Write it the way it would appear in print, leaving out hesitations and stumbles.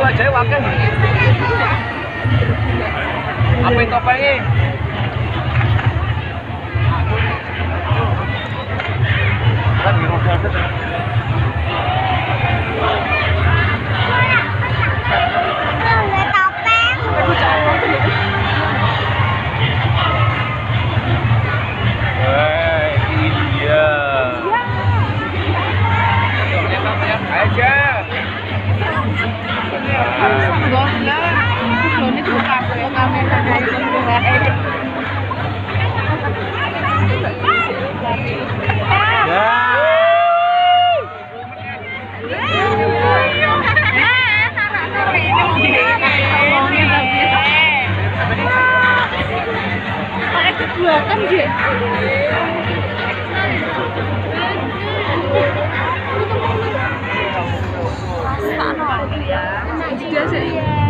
aja wakil. Apa itu topengnya? Kan di roda itu. Kan dia tak nol ya. Juga sih.